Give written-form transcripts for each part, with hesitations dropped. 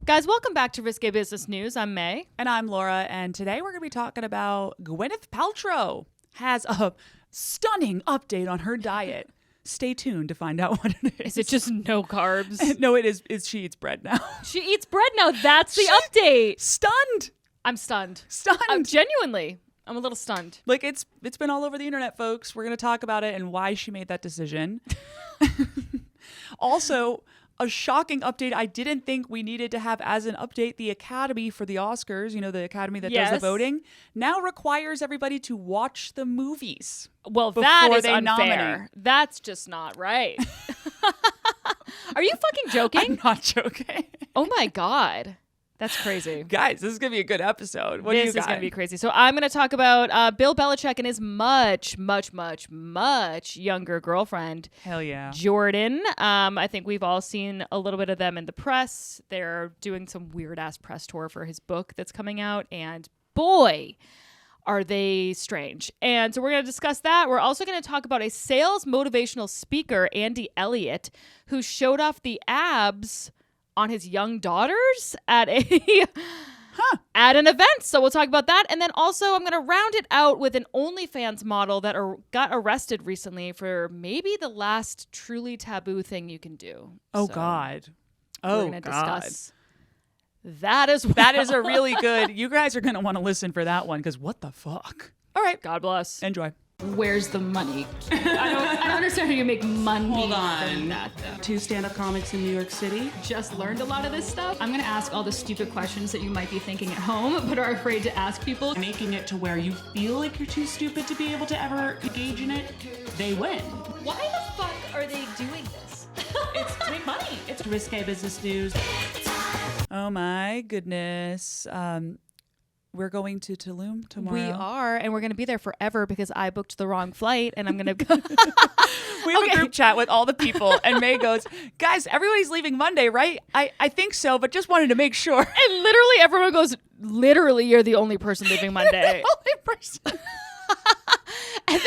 Guys, welcome back to Risque Business News. I'm May. And I'm Laura, and today we're going to be talking about Gwyneth Paltrow has a stunning update on her diet. Stay tuned to find out what it is. Is it just no carbs? No, it is. She eats bread now. She eats bread now. That's the update. Stunned. I'm stunned. Stunned. Genuinely. I'm a little stunned. Like, it's been all over the internet, folks. We're going to talk about it and why she made that decision. Also, a shocking update I didn't think we needed to have as an update. The Academy for the Oscars, you know, the Academy that does the voting, now requires everybody to watch the movies. Well, that is unfair. Nominate. That's just not right. Are you fucking joking? I'm not joking. Oh my God. That's crazy. Guys, this is going to be a good episode. What do you got? This is going to be crazy. So I'm going to talk about Bill Belichick and his much younger girlfriend. Hell yeah. Jordan. I think we've all seen a little bit of them in the press. They're doing some weird-ass press tour for his book that's coming out. And boy, are they strange. And so we're going to discuss that. We're also going to talk about a sales motivational speaker, Andy Elliott, who showed off the abs on his young daughters at at an event. So we'll talk about that. And then also I'm going to round it out with an OnlyFans model that got arrested recently for maybe the last truly taboo thing you can do. Oh, so God. We're going to discuss that as well. That is a really good. You guys are going to want to listen for that one because what the fuck? All right. God bless. Enjoy. Where's the money? I don't understand how you make money. Hold on. From that, though. 2 stand-up comics in New York City. Just learned a lot of this stuff. I'm gonna ask all the stupid questions that you might be thinking at home, but are afraid to ask people. Making it to where you feel like you're too stupid to be able to ever engage in it, they win. Why the fuck are they doing this? It's to make money. It's risque business news. Oh my goodness. We're going to Tulum tomorrow. We are, and we're going to be there forever because I booked the wrong flight, and I'm going to... We have a group chat with all the people, and May goes, guys, everybody's leaving Monday, right? I think so, but just wanted to make sure. And literally everyone goes, literally, you're the only person leaving Monday. The only person. And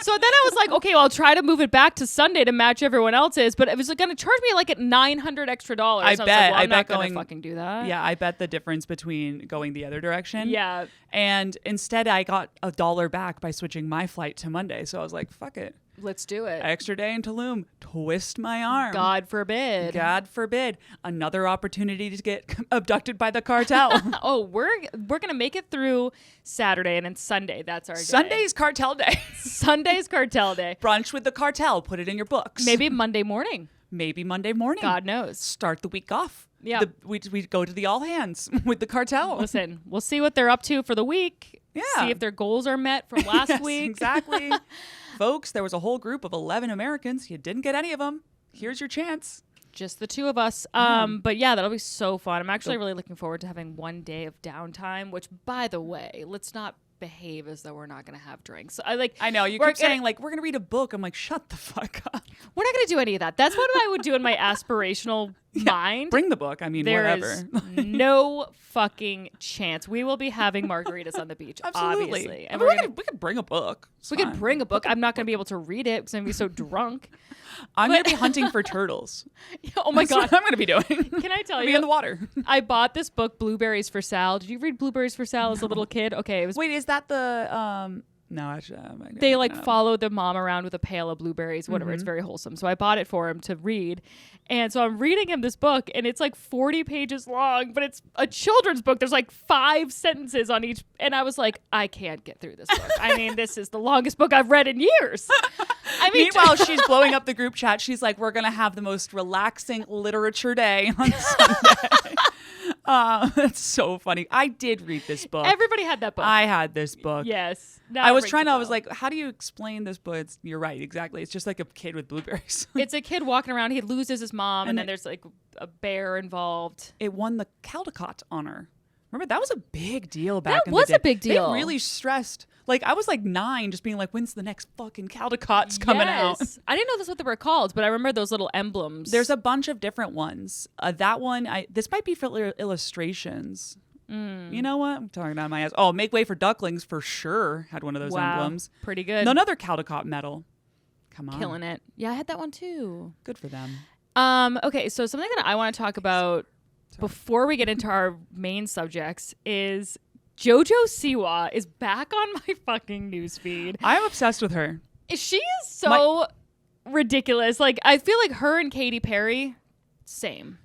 so then I was like, okay, well, I'll try to move it back to Sunday to match everyone else's, but it was going to charge me like at $900 extra. I bet. I'm not going to fucking do that. Yeah, I bet the difference between going the other direction. Yeah. And instead, I got $1 back by switching my flight to Monday. So I was like, fuck it. Let's do it. Extra day in Tulum. Twist my arm. God forbid. God forbid. Another opportunity to get abducted by the cartel. Oh, we're going to make it through Saturday, and then Sunday, that's our day. Sunday's cartel day. Sunday's cartel day. Brunch with the cartel. Put it in your books. Maybe Monday morning. Maybe Monday morning. God knows. Start the week off. Yeah. We go to the all hands with the cartel. Listen, we'll see what they're up to for the week. Yeah. See if their goals are met from last Yes, week. Exactly. Folks, there was a whole group of 11 Americans. You didn't get any of them. Here's your chance. Just the two of us. But yeah, that'll be so fun. I'm actually really looking forward to having one day of downtime, which, by the way, let's not behave as though we're not going to have drinks. I know. You keep saying, like, we're going to read a book. I'm like, shut the fuck up. We're not going to do any of that. That's what I would do in my aspirational mind. Bring the book. I mean, There whatever. is no fucking chance. We will be having margaritas on the beach, Absolutely. obviously. And we could bring a book. It's we fine. could bring a book. I'm not going to be able to read it because I'm going to be so drunk. I'm going to be hunting for turtles. Oh my That's God. what I'm going to be doing. Can I tell Be you? in the water. I bought this book, Blueberries for Sal. Did you read Blueberries for Sal as a little kid? Okay. It was. Wait, is that the... No, actually... They follow the mom around with a pail of blueberries, whatever. It's very wholesome. So I bought it for him to read. And so I'm reading him this book, and it's like 40 pages long, but it's a children's book. There's like 5 sentences on each. And I was like, I can't get through this book. I mean, this is the longest book I've read in years. I mean, meanwhile, she's blowing up the group chat. She's like, we're going to have the most relaxing literature day on Sunday. That's so funny. I did read this book. Everybody had that book. I had this book. Yes. I was like, how do you explain this book? You're right. Exactly. It's just like a kid with blueberries. It's a kid walking around. He loses his mom, and then there's like a bear involved. It won the Caldecott honor. Remember, that was a big deal back in the day. That was a big deal. They really stressed. Like, I was like 9 just being like, when's the next fucking Caldecott's coming out? I didn't know that's what they were called, but I remember those little emblems. There's a bunch of different ones. That one, this might be for illustrations. You know what? I'm talking out of my ass. Oh, Make Way for Ducklings for sure had one of those emblems. Pretty good. Another Caldecott medal. Come on. Killing it. Yeah, I had that one too. Good for them. Okay, so something that I want to talk about before we get into our main subjects, is JoJo Siwa is back on my fucking newsfeed. I'm obsessed with her. She is so ridiculous. Like, I feel like her and Katy Perry, same.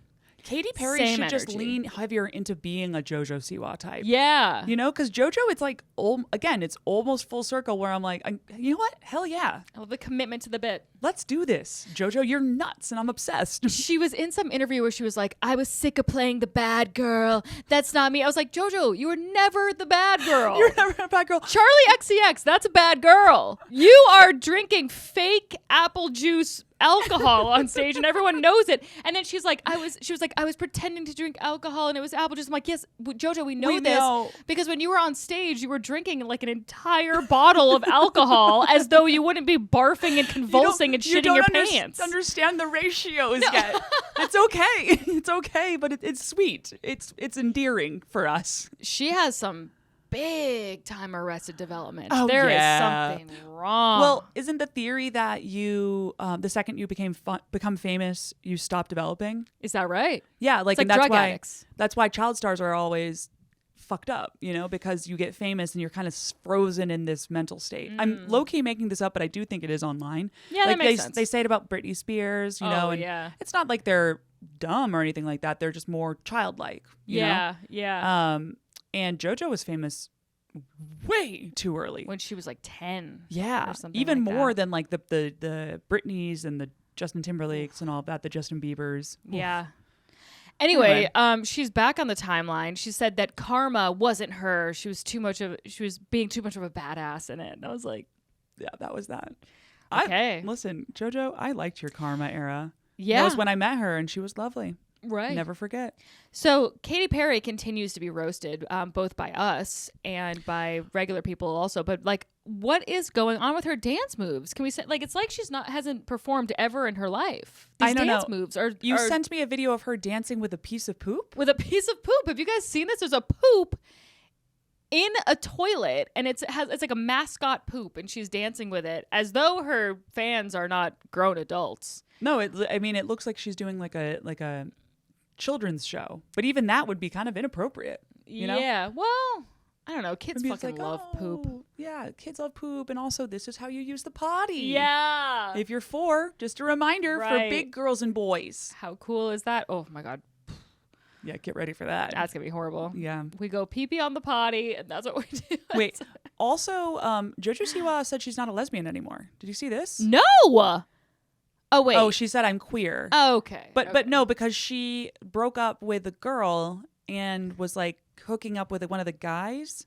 Katy Perry Same should just energy. lean heavier into being a JoJo Siwa type. Yeah. You know, because JoJo, it's like, again, it's almost full circle where I'm like, you know what? Hell yeah. I love the commitment to the bit. Let's do this. JoJo, you're nuts and I'm obsessed. She was in some interview where she was like, I was sick of playing the bad girl. That's not me. I was like, JoJo, you were never the bad girl. You're never a bad girl. Charlie XCX, that's a bad girl. You are drinking fake apple juice alcohol on stage and everyone knows it. And then she was like, I was pretending to drink alcohol and it was apple juice. I'm like, yes, JoJo, we know this. Because when you were on stage, you were drinking like an entire bottle of alcohol as though you wouldn't be barfing and convulsing and shitting your pants. Understand the ratios yet. It's okay. It's okay, but it's sweet. It's endearing for us. She has some big time Arrested Development. Oh, There yeah. is something wrong. Well, isn't the theory that you, the second you become famous, you stop developing? Is that right? Yeah, like, It's like and that's drug why addicts. that's why child stars are always fucked up, you know, because you get famous and you're kind of frozen in this mental state. I'm low key making this up, but I do think it is online. Yeah, like that makes sense. They say it about Britney Spears, you know, and yeah. it's not like they're dumb or anything like that. They're just more childlike. You know? Yeah. And JoJo was famous way too early. When she was like 10. Yeah, or something even like more that. than like the Britneys and the Justin Timberlakes and all of that, the Justin Biebers. Yeah. Anyway, she's back on the timeline. She said that karma wasn't her. She was being too much of a badass in it. And I was like, Yeah, that was that. Okay. Listen, JoJo, I liked your karma era. yeah. That was when I met her and she was lovely. right. Never forget. So Katy Perry continues to be roasted, both by us and by regular people also. But like, what is going on with her dance moves? Can we say like it's like hasn't performed ever in her life? These I don't dance know. moves are You sent me a video of her dancing with a piece of poop. with a piece of poop. Have you guys seen this? There's a poop in a toilet, and it's like a mascot poop, and she's dancing with it as though her fans are not grown adults. No, it looks like she's doing like a children's show, but even that would be kind of inappropriate. You know? Yeah. Well, I don't know. Kids Maybe it's fucking like, love poop. oh, yeah, kids love poop, and also this is how you use the potty. Yeah. If you're 4, just a reminder Right. for big girls and boys. How cool is that? Oh my God. Yeah, get ready for that. That's going to be horrible. Yeah. We go pee-pee on the potty, and that's what we do. Wait. Also, JoJo Siwa said she's not a lesbian anymore. Did you see this? No. Oh, wait. Oh, she said I'm queer. Okay. But no, because she broke up with a girl and was like hooking up with one of the guys,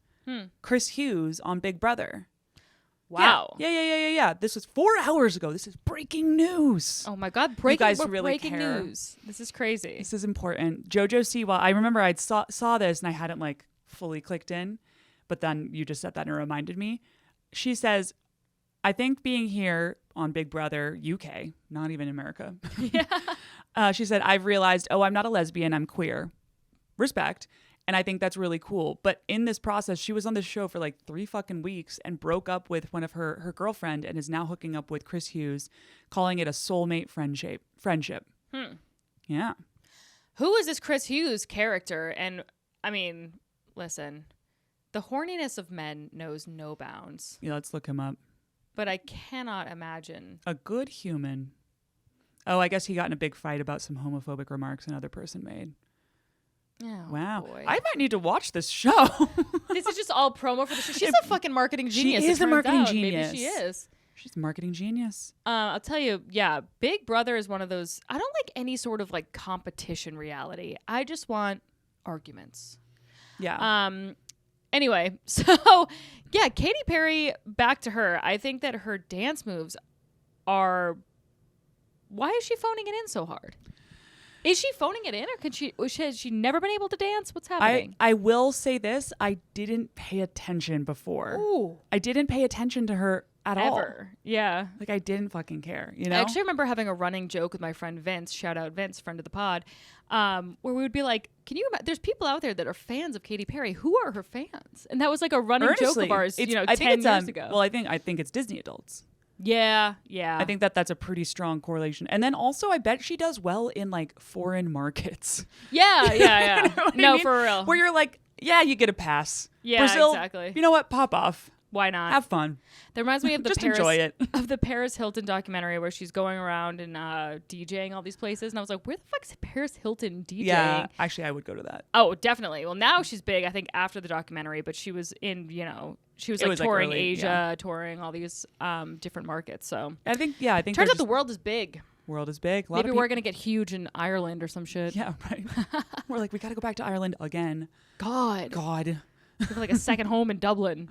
Chris Hughes on Big Brother. Wow. Yeah. This was 4 hours ago. This is breaking news. Oh my God. You guys we're really breaking care. news. This is crazy. This is important. JoJo Siwa, I remember I saw this and I hadn't like fully clicked in, but then you just said that and it reminded me. She says, I think being here on Big Brother UK, not even America. Yeah. She said, I've realized, I'm not a lesbian, I'm queer. Respect. And I think that's really cool. But in this process, she was on this show for like 3 fucking weeks and broke up with one of her girlfriend and is now hooking up with Chris Hughes, calling it a soulmate friendship. Yeah. Who is this Chris Hughes character? And I mean, listen, the horniness of men knows no bounds. Yeah, let's look him up. But I cannot imagine. A good human. Oh, I guess he got in a big fight about some homophobic remarks another person made. Oh, Wow. boy. I might need to watch this show. This is just all promo for the show. She's a fucking marketing genius. is it a turns marketing out. genius. Maybe she is. She's a marketing genius. I'll tell you, yeah, Big Brother is one of those. I don't like any sort of like competition reality. I just want arguments. Yeah. Anyway, so yeah, Katy Perry, back to her. I think that her dance moves are. Why is she phoning it in so hard? Is she phoning it in, or has she never been able to dance? What's happening? I will say this. I didn't pay attention before. Ooh. I didn't pay attention to her at all. Ever. Yeah. Like, I didn't fucking care, you know? I actually remember having a running joke with my friend Vince, shout out Vince, friend of the pod, where we would be like, there's people out there that are fans of Katy Perry. Who are her fans? And that was like a running joke of ours, I 10 think it's, years ago. Well, I think it's Disney adults. Yeah. I think that's a pretty strong correlation. And then also, I bet she does well in like foreign markets. Yeah. You know what I No, mean? for real. Where you're like, yeah, you get a pass. Yeah, Brazil, exactly. You know what? Pop off. Why not? Have fun. That reminds me of the Just Paris, enjoy it. of the Paris Hilton documentary where she's going around and DJing all these places, and I was like, where the fuck is Paris Hilton DJing? Yeah, actually, I would go to that. Oh, definitely. Well, now she's big, I think, after the documentary, but she was in, she was It like was, like, touring early, Asia, yeah. touring all these different markets. So I think turns they're out the just- world is big. world is big. A lot Maybe of we're peop- gonna get huge in Ireland or some shit. Yeah, right. We're like, we got to go back to Ireland again. God, God, like a second home in Dublin.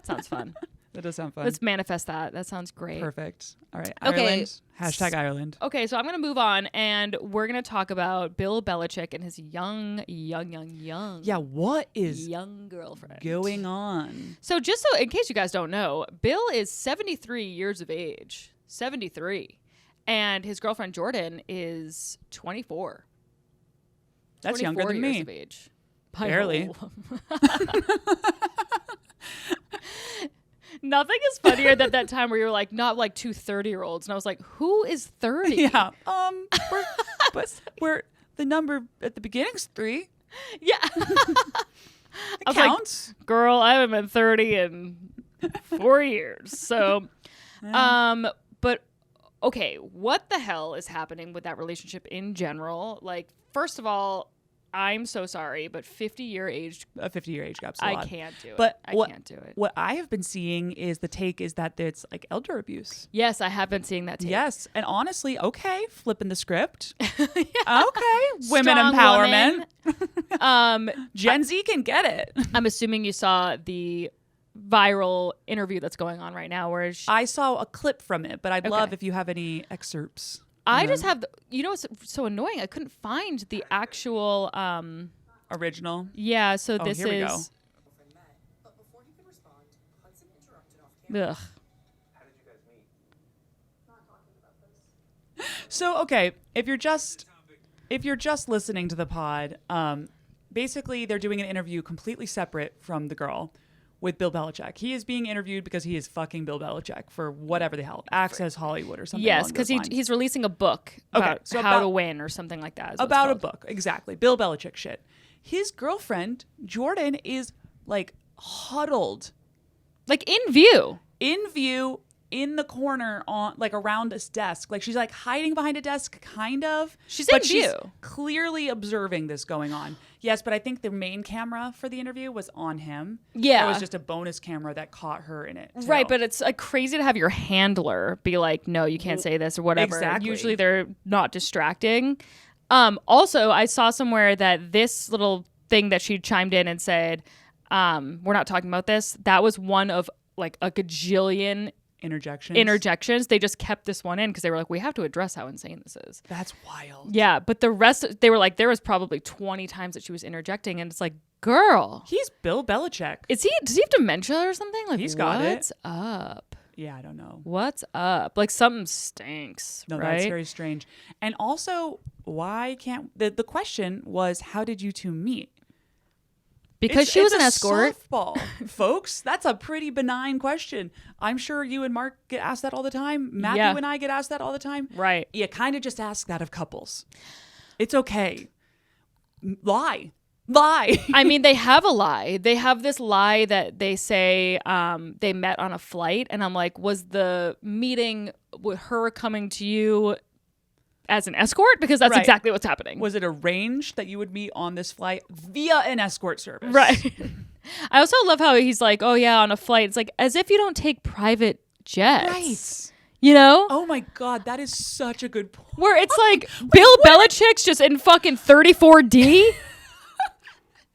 Sounds fun. that does sound fun. Let's manifest that. That sounds great. Perfect. All right, Okay. Ireland. Hashtag Ireland. Okay, so I'm going to move on, and we're going to talk about Bill Belichick and his young Yeah, what is young girlfriend. going on? So just so, in case you guys don't know, Bill is 73 years of age. 73. And his girlfriend Jordan is 24. That's younger 24 than years me. of age. By Barely. Nothing is funnier than that time where you were like, not like two 30-year-olds. And I was like, who is 30? Yeah. We're the number at the beginning's 3. Yeah. It I was like, counts. girl, I haven't been 30 in 4 years. So, but okay, what the hell is happening with that relationship in general? Like, first of all, I'm so sorry, but 50-year age, A 50-year age gap's a I lot. can't do it. But I what- can't do it. What I have been seeing is the take is that it's like elder abuse. Yes, I have been seeing that take. Yes, and honestly, okay, flipping the script. Okay, women Strong empowerment. woman. Gen Z can get it. I'm assuming you saw the viral interview that's going on right now where I saw a clip from it, but I'd Okay. love if you have any excerpts. I just have, what's so annoying? I couldn't find the actual, Original. yeah, so Oh, this here we go. is, ugh. So okay, if you're just listening to the pod, basically they're doing an interview completely separate from the girl with Bill Belichick. He is being interviewed because he is fucking Bill Belichick for whatever the hell, Access Hollywood or something. Yes, along because those lines. he's releasing a book Okay, about so how about- to win or something like that. Is what it's about a called. book, exactly. Bill Belichick shit. His girlfriend Jordan is like huddled Like in view. in view in the corner on like around this desk. Like she's like hiding behind a desk kind of. She's but in she's view. clearly observing this going on. Yes, but I think the main camera for the interview was on him. Yeah. It was just a bonus camera that caught her in it. too. Right, but it's like crazy to have your handler be like, no, you can't say this or whatever. Exactly. Usually they're not distracting. Also, I saw somewhere that this little thing that she chimed in and said, we're not talking about this. That was one of like a gajillion interjections. They just kept this one in because they were like, we have to address how insane this is. That's wild. Yeah, but the rest, they were like, there was probably 20 times that she was interjecting, and it's like, girl, He's Bill Belichick. does he have dementia or something? Like, He's got it. what's up? Yeah, I don't know. What's up? Like something stinks, No, right? that's very strange. And also, why can't the question was, how did you two meet? Because she was it's an a escort. Softball, folks. That's a pretty benign question. I'm sure you and Mark get asked that all the time. Matthew Yeah. and I get asked that all the time. Right. You kind of just ask that of couples. It's okay. Lie. I mean, they have a lie. They have this lie that they say they met on a flight. And I'm like, was the meeting with her coming to you as an escort? Because that's Right. exactly what's happening. Was it arranged that you would meet on this flight via an escort service? Right. I also love how he's like, oh, yeah, on a flight. It's like as if you don't take private jets. Right. You know? Oh my God, that is such a good point. Where it's like Bill Belichick's just in fucking 34D.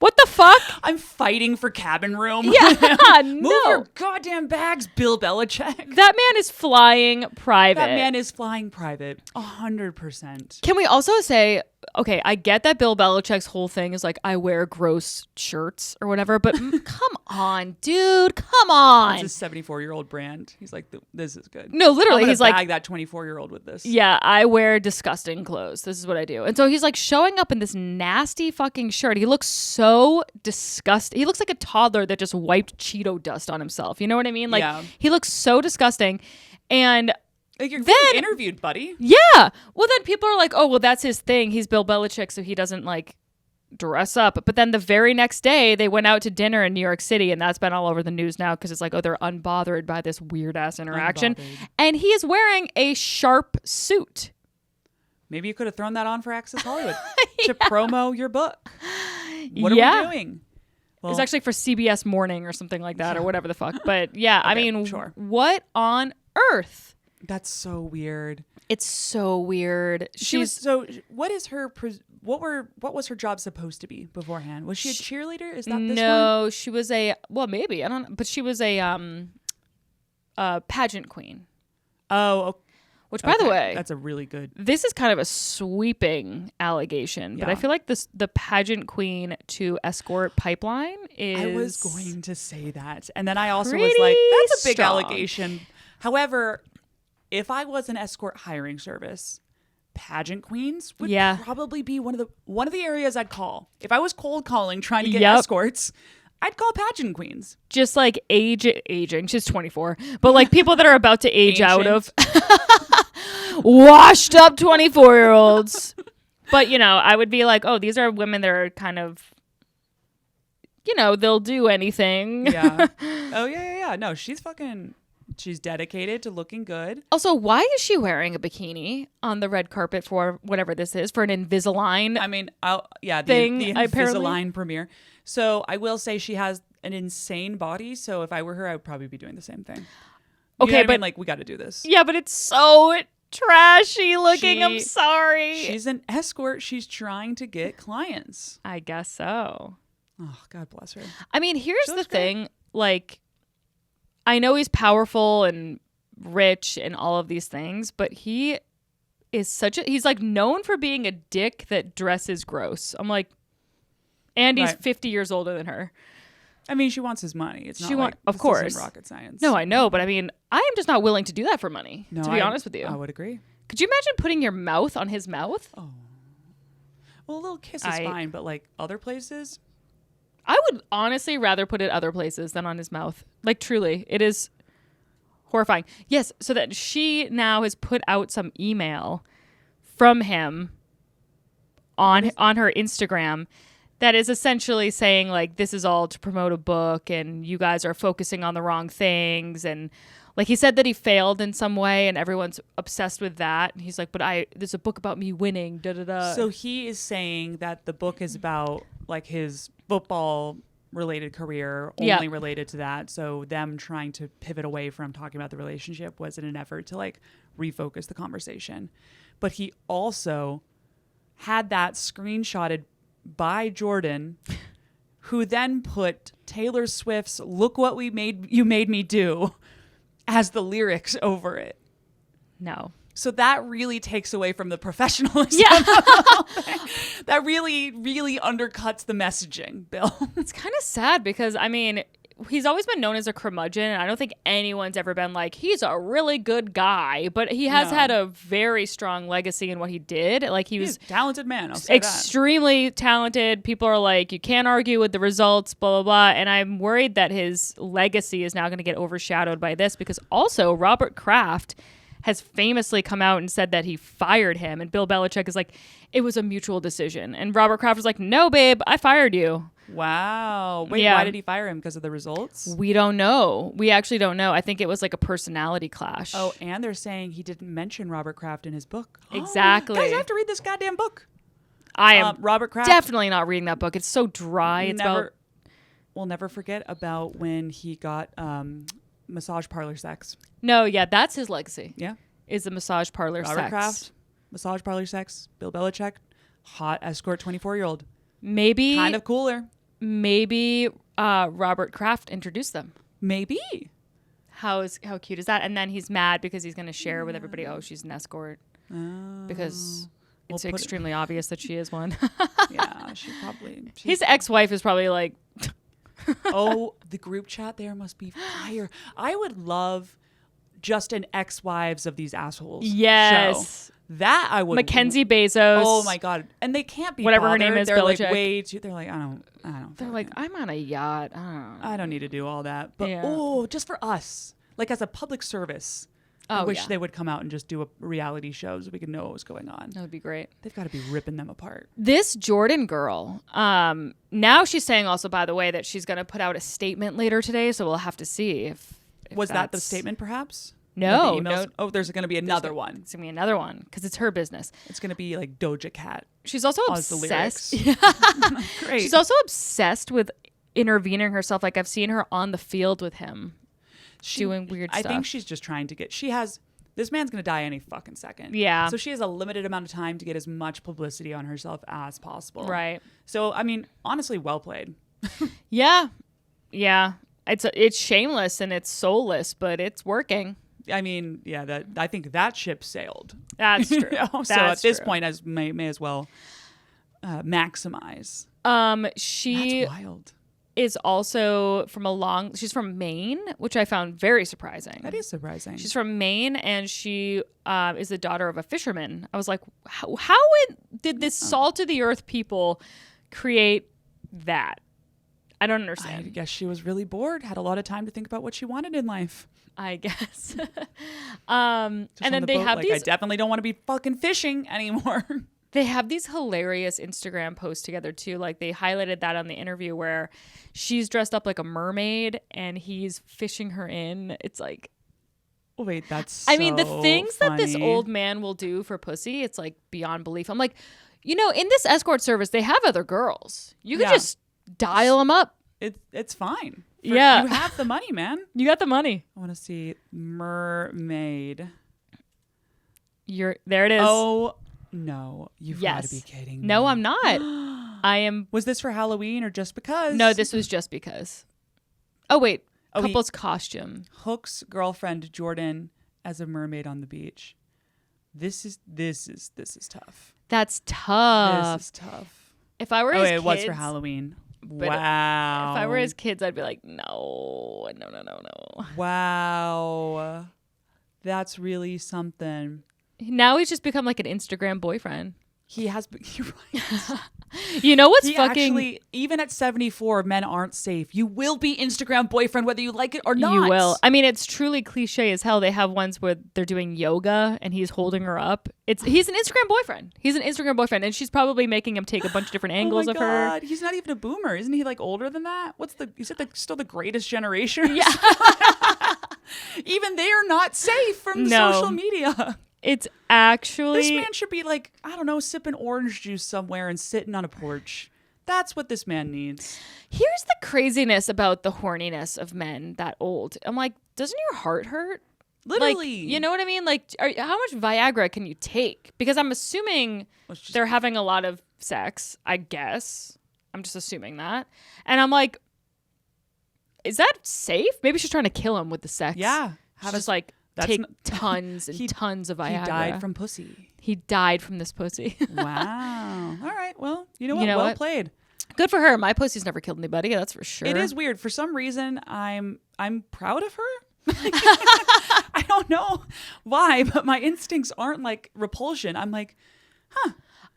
What the fuck? I'm fighting for cabin room. Yeah, Move no. your goddamn bags, Bill Belichick. That man is flying private. That man is flying private. 100%. Can we also say, okay, I get that Bill Belichick's whole thing is like, I wear gross shirts or whatever, but come on, dude, come on. It's a 74-year-old brand. He's like, this is good. No, literally, I'm gonna he's like, bag that 24-year-old with this. yeah, I wear disgusting clothes. This is what I do. And so he's like showing up in this nasty fucking shirt. He looks so disgusting. He looks like a toddler that just wiped Cheeto dust on himself. You know what I mean? Like Yeah. he looks so disgusting. And Like, you're then getting interviewed, buddy. yeah, well then people are like, oh well, that's his thing. He's Bill Belichick, so he doesn't like dress up. But then the very next day they went out to dinner in New York City, and that's been all over the news now because it's like, oh, they're unbothered by this weird ass interaction. Unbothered. And he is wearing a sharp suit. Maybe you could have thrown that on for Access Hollywood to promo your book. What are Yeah. we doing? Well, It's actually for CBS Morning or something like that, or whatever the fuck. But yeah, I Okay, mean, sure. what on earth? that's so weird. It's so weird. What is her? What was her job supposed to be beforehand? Was she a cheerleader? Is that this one? No, she was maybe I don't know, but she was a pageant queen. Oh, Which, by the okay. way, That's a really good. this is kind of a sweeping allegation, but I Yeah. feel like the pageant queen to escort pipeline is. I was going to say that, and then I also was pretty like, "That's a big strong. allegation." However, if I was an escort hiring service, pageant queens would Yeah. probably be one of the areas I'd call. If I was cold calling trying to get Yep. escorts, I'd call pageant queens. just like aging. She's 24, but like people that are about to age out of washed up 24-year-olds. But I would be like, oh, these are women that are kind of, they'll do anything. Yeah. Oh yeah. No, she's dedicated to looking good. Also, why is she wearing a bikini on the red carpet for whatever this is, for an Invisalign? I mean, Thing, the apparently. Invisalign premiere. So I will say she has an insane body. So if I were her, I would probably be doing the same thing. You know Okay, what I mean? but like we got to do this. yeah, but it's so trashy looking. I'm She- sorry. She's an escort. She's trying to get clients. I guess so. Oh, God bless her. I mean, here's She the looks great. thing. Like, I know he's powerful and rich and all of these things, but he is he's like known for being a dick that dresses gross. I'm like, and he's Right. 50 years older than her. I mean, she wants his money. It's not like of this course. isn't rocket science. No, I know, but I mean, I am just not willing to do that for money, No, to be honest with you. I would agree. Could you imagine putting your mouth on his mouth? Well, a little kiss is I- fine, but like other places, I would honestly rather put it other places than on his mouth. Like, truly, it is horrifying. Yes, so that she now has put out some email from him on her Instagram that is essentially saying, like, this is all to promote a book and you guys are focusing on the wrong things. And like, he said that he failed in some way and everyone's obsessed with that. And he's like, but there's a book about me winning, da-da-da. So he is saying that the book is about like his football related career, only Yeah. related to that. So them trying to pivot away from talking about the relationship was in an effort to like refocus the conversation. But he also had that screenshotted by Jordan, who then put Taylor Swift's "Look What You Made Me Do" as the lyrics over it. no. So that really takes away from the professionalism. Yeah. That really, really undercuts the messaging, Bill. It's kind of sad because, I mean, he's always been known as a curmudgeon, and I don't think anyone's ever been like, he's a really good guy, but he has No. had a very strong legacy in what he did. Like, he He's was a talented man. I'll say that. extremely talented. People are like, you can't argue with the results, blah, blah, blah. And I'm worried that his legacy is now going to get overshadowed by this because also Robert Kraft has famously come out and said that he fired him. And Bill Belichick is like, it was a mutual decision. And Robert Kraft was like, no, babe, I fired you. Wow. Wait, Yeah. why did he fire him? Because of the results? We don't know. We actually don't know. I think it was like a personality clash. Oh, and they're saying he didn't mention Robert Kraft in his book. Exactly. Guys, I have to read this goddamn book. I am Robert Kraft. definitely not reading that book. It's so dry. It's about We'll never forget about when he got massage parlor sex. no, yeah, that's his legacy. Yeah. Is the massage parlor Robert sex. Kraft, massage parlor sex. Bill Belichick, hot escort 24-year-old. Maybe Kind of cooler. maybe Robert Kraft introduced them. Maybe. How cute is that? And then he's mad because he's going to share with everybody. Oh, she's an escort because it's We'll put it- extremely obvious that she is one. Yeah, she probably. His ex-wife is probably like, Oh, the group chat there must be fire. I would love just an ex-wives of these assholes. yes, show. That I would. Mackenzie Bezos. Oh my god, and they can't be Whatever her bothered. name is, They're like Belichick. way too. They're like I don't. They're like, I'm on a yacht. I don't know. I don't need to do all that. But Yeah. oh, just for us, like as a public service. I Oh, wish yeah. they would come out and just do a reality show so we could know what was going on. That would be great. They've got to be ripping them apart. This Jordan girl, now she's saying also, by the way, that she's going to put out a statement later today. So we'll have to see if Was that the that's- statement, perhaps? No, Like the emails? no. Oh, there's going to be another one. It's going to be another one because it's her business. It's going to be like Doja Cat. She's also As the lyrics. obsessed. Great. She's also obsessed with intervening herself. Like I've seen her on the field with him doing weird I stuff. think she's just trying to get. This man's going to die any fucking second. Yeah. So she has a limited amount of time to get as much publicity on herself as possible. Right. So, I mean, honestly, well played. Yeah. Yeah. It's shameless and it's soulless, but it's working. I mean, yeah, I think that ship sailed. That's true. So at this point, as may as well maximize. She That's wild. is also she's from Maine, which I found very surprising. That is surprising. She's from Maine, and she is the daughter of a fisherman. I was like, how did this salt of the earth people create that? I don't I understand. guess she was really bored, had a lot of time to think about what she wanted in life. I guess. Just and on then the they boat, have like, I these. definitely don't want to be fucking fishing anymore. They have these hilarious Instagram posts together too. Like they highlighted that on the interview where she's dressed up like a mermaid and he's fishing her in. It's like, Oh, wait, that's I mean, the so things that this funny. old man will do for pussy, it's like beyond belief. I'm like, in this escort service, they have other girls. You could Yeah. just dial them up. It's fine. Yeah. You have the money, man. You got the money. I want to see mermaid. There it is. Oh, no. You've got to Yes. be kidding me. No, I'm not. I am. Was this for Halloween or just because? No, this was just because. Oh, wait. Oh, he- Couple's costume. Hook's girlfriend Jordan as a mermaid on the beach. This is tough. That's tough. This is tough. If I were Oh, his wait, it was for kids- Halloween. But Wow. If I were his kids, I'd be like, no. Wow. That's really something. Now he's just become like an Instagram boyfriend. He has. You're right. You know what's He fucking? actually, even at 74, men aren't safe. You will be Instagram boyfriend whether you like it or not. You will. I mean, it's truly cliche as hell. They have ones where they're doing yoga and he's holding her up. He's an Instagram boyfriend. He's an Instagram boyfriend, and she's probably making him take a bunch of different angles oh my of her. God. He's not even a boomer. Isn't he like older than that? Is it still the greatest generation? Yeah. Even they are not safe from No. social media. It's actually This man should be like, I don't know, sipping orange juice somewhere and sitting on a porch. That's what this man needs. Here's the craziness about the horniness of men that old. I'm like, doesn't your heart hurt? Literally. Like, you know what I mean? Like, how much Viagra can you take? Because I'm assuming Let's just- they're having a lot of sex, I guess. I'm just assuming that. And I'm like, is that safe? Maybe she's trying to kill him with the sex. Yeah. She's just like, that's take n- tons and tons of Viagra. He died from pussy. He died from this pussy. Wow. All right. Well, you know what? You know well what? played. Good for her. My pussy's never killed anybody. That's for sure. It is weird. For some reason, I'm proud of her. I don't know why, but my instincts aren't like repulsion. I'm like,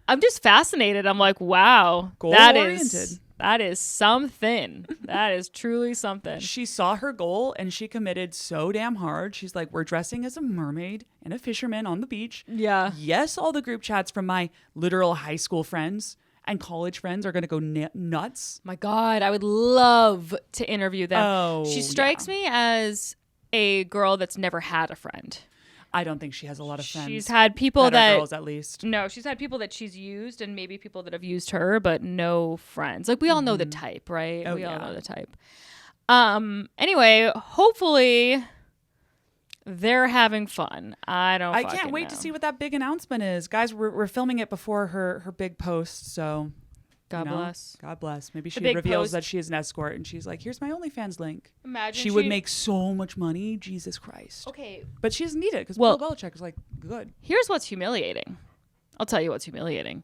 I'm just fascinated. I'm like, wow, Goal-oriented. that is something. That is truly something. she saw her goal and she committed so damn hard. She's like, we're dressing as a mermaid and a fisherman on the beach. Yeah. Yes, all the group chats from my literal high school friends and college friends are going to go nuts. My God, I would love to interview them. Oh, She strikes me as a girl that's never had a friend. I don't think she has a lot of friends. She's had people that that are girls, at least. no, she's had people that she's used and maybe people that have used her, but no friends. Like we all know the type, right? Oh, we all yeah. know the type. Anyway, hopefully they're having fun. I I can't fucking wait to know. see what that big announcement is. Guys, we're filming it before her big post, so God you know, bless. God bless. Maybe she big reveals post. that she is an escort and she's like, here's my OnlyFans link. Imagine She would make so much money. Jesus Christ. Okay, But she doesn't need it because Well- Bill Belichick is like, good. here's what's humiliating. I'll tell you what's humiliating.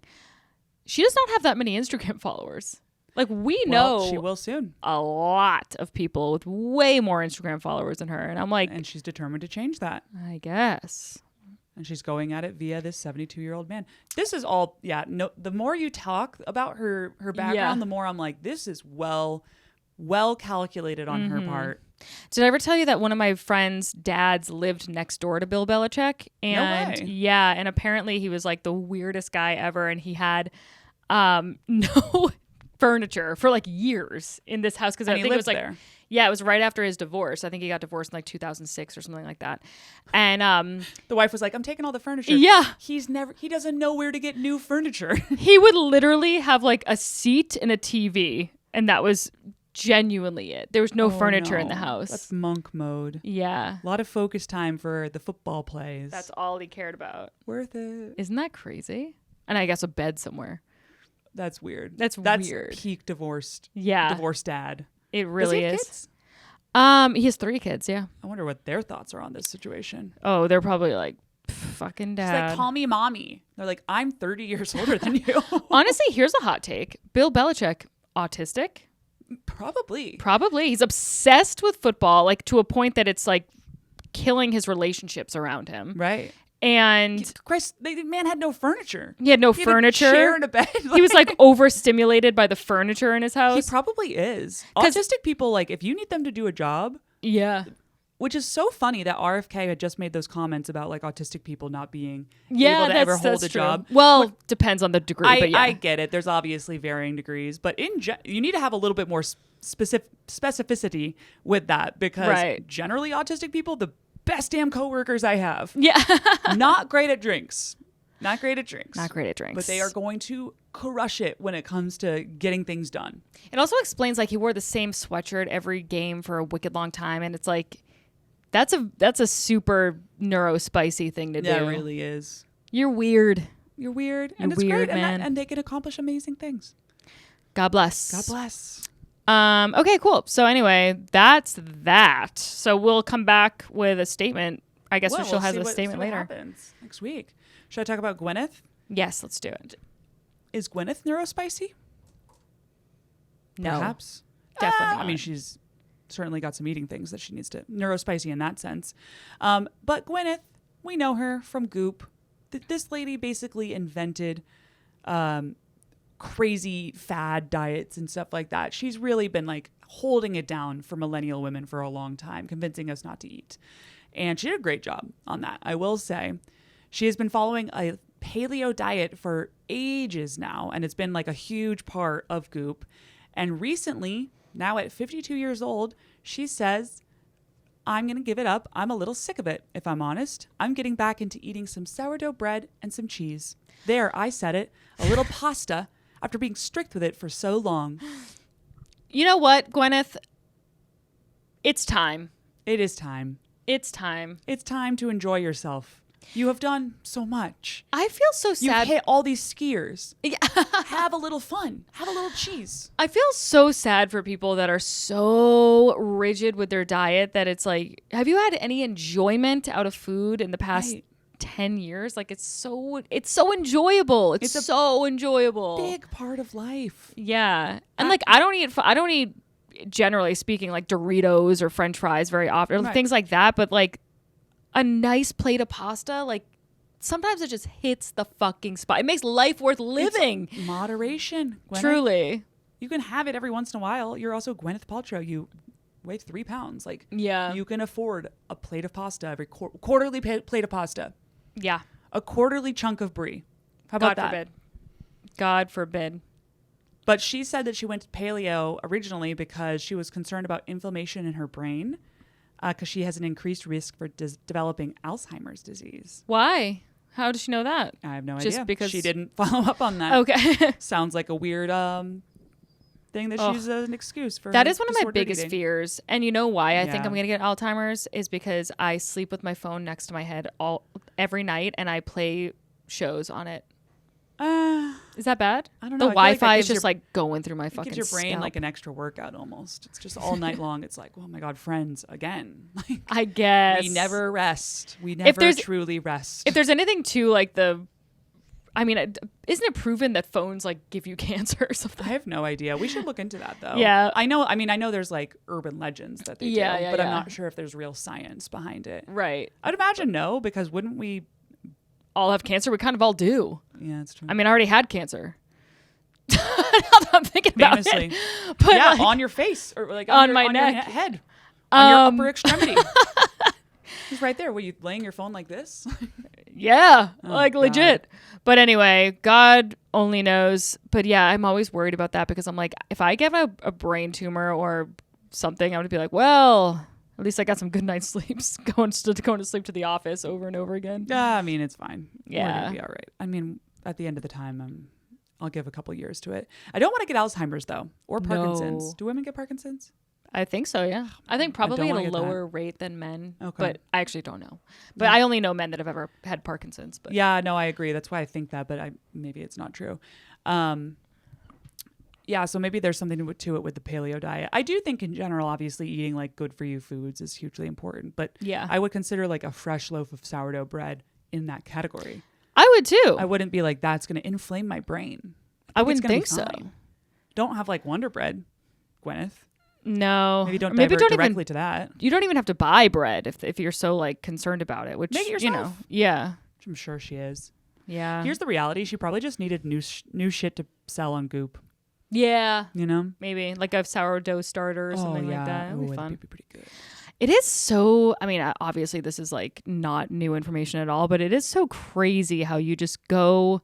She does not have that many Instagram followers. Like we Well, know she will soon. a lot of people with way more Instagram followers than her, and I'm like, And she's determined to change that. I guess. And she's going at it via this 72-year-old man. This is all, yeah, no, the more you talk about her background, Yeah. the more I'm like, this is well well calculated on her part. Did I ever tell you that one of my friends' dads lived next door to Bill Belichick? And way. yeah, and apparently he was like the weirdest guy ever, and he had no furniture for like years in this house because I And he think it was lived like there. yeah, it was right after his divorce. I think he got divorced in like 2006 or something like that. And The wife was like, I'm taking all the furniture. yeah, He doesn't know where to get new furniture. he would literally have like a seat and a TV, and that was genuinely it. There was no furniture in the house. That's monk mode. Yeah. A lot of focus time for the football plays. That's all he cared about. worth it. Isn't that crazy? And I guess a bed somewhere. That's weird. That's weird. Peak divorced. Yeah. Divorced dad. It really Does he have is. kids? He has 3 kids, yeah. I wonder what their thoughts are on this situation. Oh, they're probably like, fucking She's dad. like, call me mommy. They're like, I'm 30 years older than you. Honestly, here's a hot take. Bill Belichick, autistic? Probably. Probably. He's obsessed with football, like to a point that it's like killing his relationships around him. Right. And Christ, the man had no furniture. he had no He had a furniture. chair and a bed. He was like overstimulated by the furniture in his He house. probably is. 'Cause- Autistic people, like, if you need them to do a job, Yeah. which is so funny that RFK had just made those comments about like autistic people not being Yeah, able to ever that's hold a true. job. Well, depends on the degree, but yeah. I get it. There's obviously varying degrees, but you need to have a little bit more specificity with that because Right. generally autistic people, the best damn coworkers I have, yeah. not great at drinks. Not great at drinks. Not great at drinks. But they are going to crush it when it comes to getting things done. It also explains like he wore the same sweatshirt every game for a wicked long time, and it's like that's a super neurospicy thing to do. Yeah, it really is. You're weird. You're weird. You're And it's weird, great. man. And they can accomplish amazing things. God bless. God bless. Okay, cool. So anyway, that's that. So we'll come back with a statement. I guess Well, Rachel has see a what- statement see what later. happens next week. Should I talk about Gwyneth? Yes, let's do it. Is Gwyneth neurospicy? No, Perhaps. definitely I not. mean, she's certainly got some eating things that she needs to neurospicy in that sense. But Gwyneth, we know her from Goop. This lady basically invented crazy fad diets and stuff like that. She's really been like holding it down for millennial women for a long time, convincing us not to eat. And she did a great job on that, I will say. She has been following a paleo diet for ages now, and it's been like a huge part of Goop. And recently, now at 52 years old, she says, I'm going to give it up. I'm a little sick of it, if I'm honest. I'm getting back into eating some sourdough bread and some cheese. There, I said it. A little pasta after being strict with it for so long. You know what, Gwyneth? It's time. It is time. It's time. It's time to enjoy yourself. You have done so much. I feel so You've sad. hit all these skiers. Have a little fun. Have a little cheese. I feel so sad for people that are so rigid with their diet that it's like, have you had any enjoyment out of food in the past Right. 10 years? Like it's so enjoyable. It's a so enjoyable. Big part of life. Yeah. And like I don't eat generally speaking like Doritos or French fries very often, or Right. things like that, but like a nice plate of pasta, like sometimes it just hits the fucking spot. It makes life worth living. It's moderation. Gwyneth. Truly. You can have it every once in a while. You're also Gwyneth Paltrow. You weigh 3 pounds. Like, Yeah. you can afford a plate of pasta every quarterly plate of pasta, Yeah. a quarterly chunk of brie. How about God that? forbid. God forbid. But she said that she went to paleo originally because she was concerned about inflammation in her brain because she has an increased risk for developing Alzheimer's disease. Why? How does she know that? I have no Just idea. because- She didn't follow up on that. Okay. Sounds like a weird thing that Ugh. she's an excuse for. That her is one of my disordered biggest eating. fears. And you know why I think Yeah. I'm going to get Alzheimer's is because I sleep with my phone next to my head every night and I play shows on it. Is that bad? I don't The know. I feel like that Wi-Fi is gives just like going through my It fucking gives your brain scalp. like an extra workout almost. It's just all night long. It's like, oh my God, friends again. Like, I guess. we never rest. We never there's- truly rest. If there's anything to like isn't it proven that phones like give you cancer or something? I have no idea. We should look into that though. Yeah. I know there's like urban legends that they Yeah, do, yeah, but I'm yeah. not sure if there's real science behind it. Right. I'd imagine no, because wouldn't we? All have cancer. We kind of all do. Yeah, that's true. I mean, I already had cancer. Now that I'm thinking about Famously. it. But Yeah, like, on your face or like on your, my on neck. your head, on your upper extremity. He's right there. Were you laying your phone like this? yeah, Oh, like God. legit. But anyway, God only knows. But yeah, I'm always worried about that because I'm like, if I get a brain tumor or something, I'm gonna be like, well, at least I got some good night's sleeps going to sleep to the office over and over again. Yeah, I mean, it's fine. We're Yeah. gonna be all right. I mean, at the end of the time, I'll give a couple years to it. I don't want to get Alzheimer's though, or Parkinson's. No. Do women get Parkinson's? I think so, yeah. I think probably at wanna a get that. lower rate than men. Okay. But I actually don't know. But I only know men that have ever had Parkinson's. But Yeah, no, I agree. That's why I think that, but maybe it's not true. Yeah, so maybe there's something to it with the paleo diet. I do think in general, obviously, eating like good for you foods is hugely important. But Yeah. I would consider like a fresh loaf of sourdough bread in that category. I would too. I wouldn't be like, that's going to inflame my brain. I it's wouldn't gonna be think so. fine. Don't have like Wonder Bread, Gwyneth. No. Maybe don't Or maybe divert don't directly even, to that. you don't even have to buy bread if you're so like concerned about it, which, Make it you know, yourself. yeah. I'm sure she is. Yeah. Here's the reality. She probably just needed new shit to sell on Goop, yeah. you know? Maybe like a sourdough starter or something like that. It'd be that'd fun. be pretty good. It is so, I mean, obviously this is like not new information at all, but it is so crazy how you just go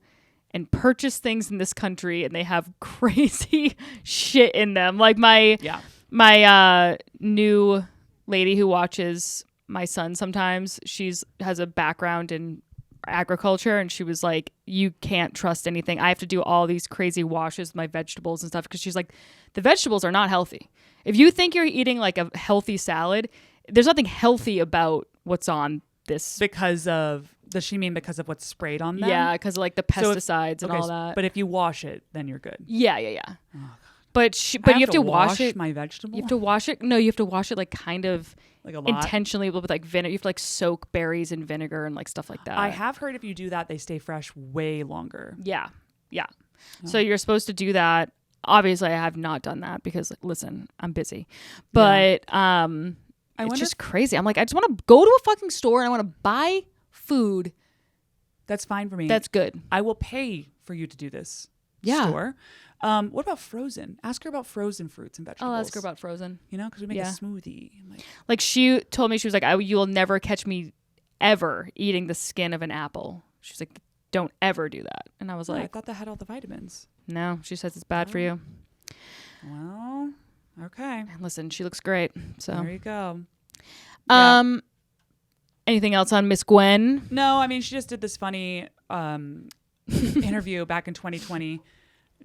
and purchase things in this country and they have crazy shit in them. Like my new lady who watches my son sometimes, has a background in agriculture, and she was like, you can't trust anything. I have to do all these crazy washes with my vegetables and stuff, because she's like, the vegetables are not healthy. If you think you're eating like a healthy salad, there's nothing healthy about what's on this. Does she mean because of what's sprayed on them? Yeah, because of like the So pesticides and all that. But if you wash it, then you're good. yeah. But I you have to wash it. my vegetable. You have to wash it. No, you have to wash it like kind of like a lot. intentionally with like vinegar. You have to like soak berries in vinegar and like stuff like that. I have heard if you do that, they stay fresh way longer. Yeah. So you're supposed to do that. Obviously, I have not done that because, like, listen, I'm busy. But it's just crazy. I'm like, I just want to go to a fucking store and I want to buy food. That's fine for me. That's good. I will pay for you to do this. Yeah. Store. What about frozen? Ask her about frozen fruits and vegetables. I'll ask her about frozen. You know, because we make Yeah. a smoothie. Like she told me, she was like, you will never catch me ever eating the skin of an apple. She's like, don't ever do that. And I was I like, thought that had all the vitamins. no, she says it's bad for you. Well, okay. Listen, she looks great. So, There you go. anything else on Miss Gwen? No, I mean, she just did this funny interview back in 2020,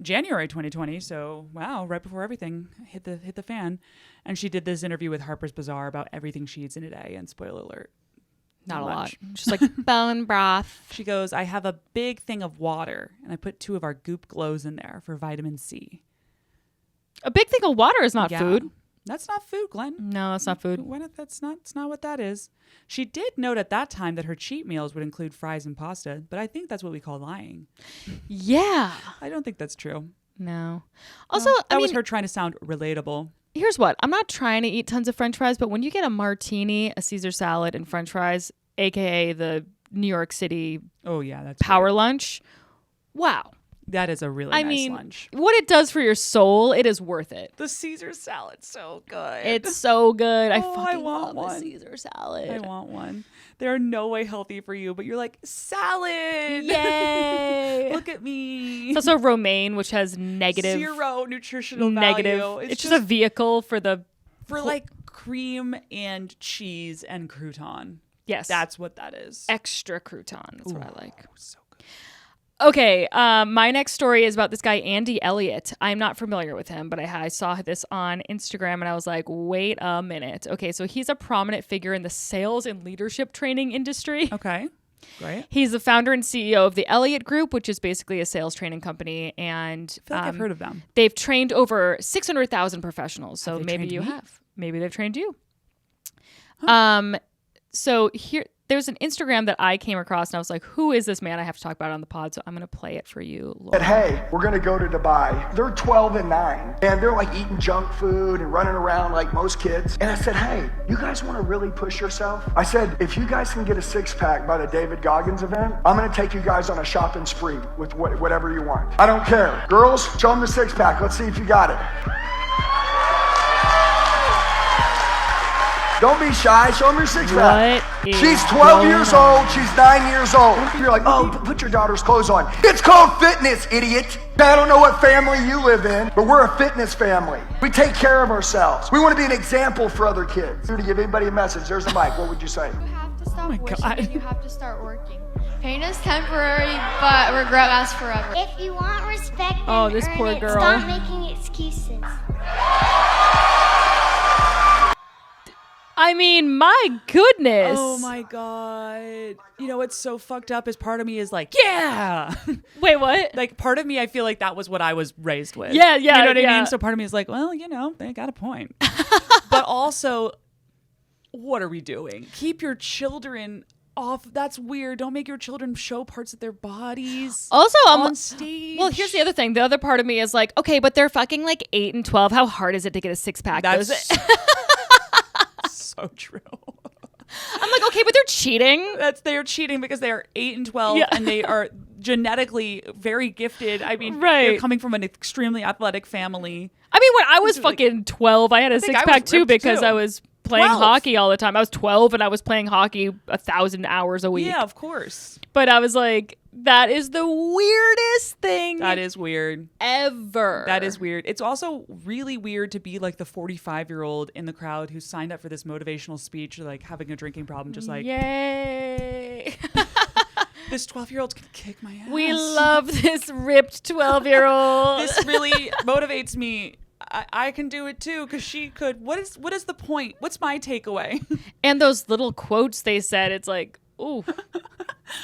January 2020. So, wow, right before everything hit the fan. And she did this interview with Harper's Bazaar about everything she eats in a day. And spoiler alert, Not a lot. much. She's like, bone broth. She goes, I have a big thing of water, and I put 2 of our Goop Glows in there for vitamin C. A big thing of water is not Yeah. food. That's not food, Glenn. No, that's not food. That's not what that is. She did note at that time that her cheat meals would include fries and pasta, but I think that's what we call lying. Yeah. I don't think that's true. No. Also, That was her trying to sound relatable. Here's what. I'm not trying to eat tons of French fries, but when you get a martini, a Caesar salad, and French fries, aka the New York City Oh yeah, that's power weird. lunch, wow. That is a really I nice mean, lunch. what it does for your soul, it is worth it. The Caesar salad's so good. It's so good. I Oh, I fucking want love one. a Caesar salad. I want one. They're no way healthy for you, but you're like, salad. Yay. Look at me. It's also romaine, which has negative. Zero nutritional Negative. value. It's just a vehicle for the. for like cream and cheese and crouton. Yes. That's what that is. extra crouton. That's what I like. So good. Okay, my next story is about this guy, Andy Elliott. I'm not familiar with him, but I saw this on Instagram and I was like, wait a minute. Okay, so he's a prominent figure in the sales and leadership training industry. Okay. Great. He's the founder and CEO of the Elliott Group, which is basically a sales training company. And I feel like I've heard of them. they've trained over 600,000 professionals. So Have they maybe trained you me? have. Maybe they've trained you. Huh. So here, there's an Instagram that I came across and I was like, who is this man? I have to talk about it on the pod, so I'm going to play it for you, Laura. Said, hey, we're going to go to Dubai. They're 12 and 9, and they're like eating junk food and running around like most kids. And I said, hey, you guys want to really push yourself? I said, if you guys can get a six-pack by the David Goggins event, I'm going to take you guys on a shopping spree with whatever you want. I don't care. Girls, show them the six-pack. Let's see if you got it. Don't be shy. Show them your six-pack. She's 12 years old. She's 9 years old. You're like, oh, put your daughter's clothes on. It's called fitness, idiot. I don't know what family you live in, but we're a fitness family. We take care of ourselves. We want to be an example for other kids. To give anybody a message, there's the mic. What would you say? You have to stop wishing and you have to start working. Pain is temporary, but regret lasts forever. If you want respect, Oh, then this earn poor it. girl. Stop making excuses. I mean, my goodness. Oh my God. You know what's so fucked up is part of me is like, yeah. Wait, what? Like part of me, I feel like that was what I was raised with. Yeah, You know what I yeah. mean? So part of me is like, well, you know, they got a point. But also, what are we doing? Keep your children off. That's weird. Don't make your children show parts of their bodies. Also, on stage. Well, here's the other thing. The other part of me is like, okay, but they're fucking like 8 and 12. How hard is it to get a six-pack? That's so true. I'm like, okay, but they're cheating. They're cheating because they are 8 and 12 Yeah. and they are genetically very gifted. I mean, Right. they're coming from an extremely athletic family. I mean, when I was It's like- fucking 12, I had a think I six-pack was too ripped, because too. I was playing 12. hockey all the time. I was 12 and I was playing hockey 1,000 hours a week. Yeah, of course. But I was like, that is the weirdest thing That is weird. ever. That is weird. It's also really weird to be like the 45-year-old in the crowd who signed up for this motivational speech, like having a drinking problem, just like, Yay. this 12-year-old can kick my ass. We love this ripped 12-year-old. This really motivates me. I can do it too because she could. What is the point? What's my takeaway? And those little quotes they said, it's like, ooh.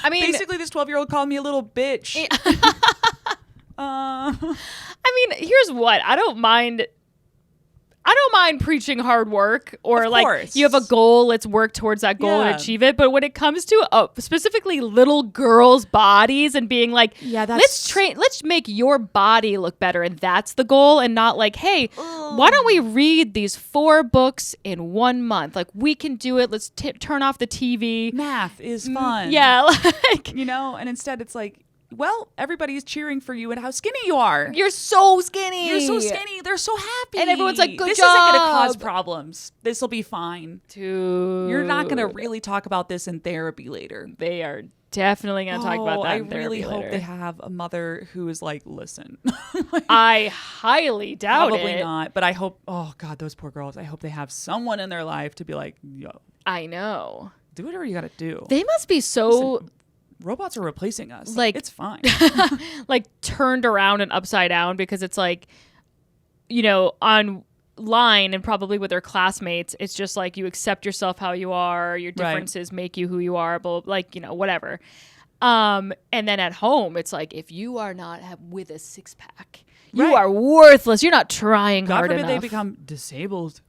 I mean, Basically, this 12-year-old called me a little bitch. I mean, here's what. I don't mind preaching hard work or Of like course. you have a goal, let's work towards that goal Yeah. and achieve it. But when it comes to specifically little girls' bodies and being like, Yeah, that's- let's make your body look better, and that's the goal, and not like, hey, why don't we read these 4 books in 1 month? Like we can do it. Let's turn off the TV. Math is fun. Yeah, like You know, and instead it's like, well, everybody's cheering for you and how skinny you are. you're so skinny. You're so skinny. They're so happy. And everyone's like, "Good this isn't going to job." cause problems. This will be fine. Dude. You're not going to really talk about this in therapy later. They are definitely going to talk about that I in therapy really hope later. they have a mother who is like, listen. I highly doubt Probably it. not. But I hope, oh God, those poor girls. I hope they have someone in their life to be like, yo, I know. do whatever you got to do. They must be so Robots are replacing us. Like- it's fine. like turned around and upside down because it's like, you know, online and probably with their classmates, it's just like you accept yourself how you are, your Right. differences make you who you are, but like, you know, whatever. And then at home, it's like if you are not with a six-pack, you Right. are worthless. You're not trying God hard forbid enough. they become disabled.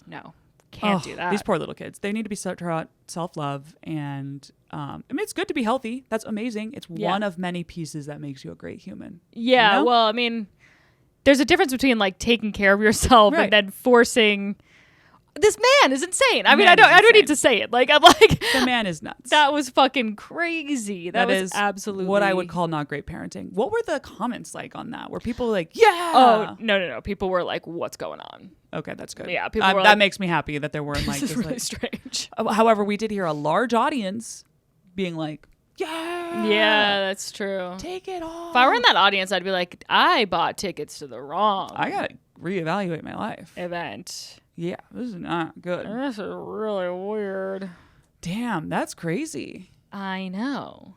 No, can't Oh, do that. These poor little kids. They need to be taught self-love. And I mean, it's good to be healthy. That's amazing. It's Yeah. one of many pieces that makes you a great human. Yeah, You know? well, I mean, there's a difference between like taking care of yourself Right. and then forcing. This man is insane. I mean, Man I don't is need insane. to say it. Like I'm like The man is nuts. that was fucking crazy. That was is absolutely what I would call not great parenting. What were the comments like on that? Were people like, yeah? Oh no! People were like, "What's going on?" Okay, that's good. Yeah, people were that like- makes me happy that there weren't like This is just really like. strange. However, we did hear a large audience being like, yeah, Yeah, that's true. take it off. If I were in that audience, I'd be like, "I bought tickets to the wrong I gotta reevaluate my life. event. Yeah, this is not good. This is really weird." Damn, that's crazy. I know.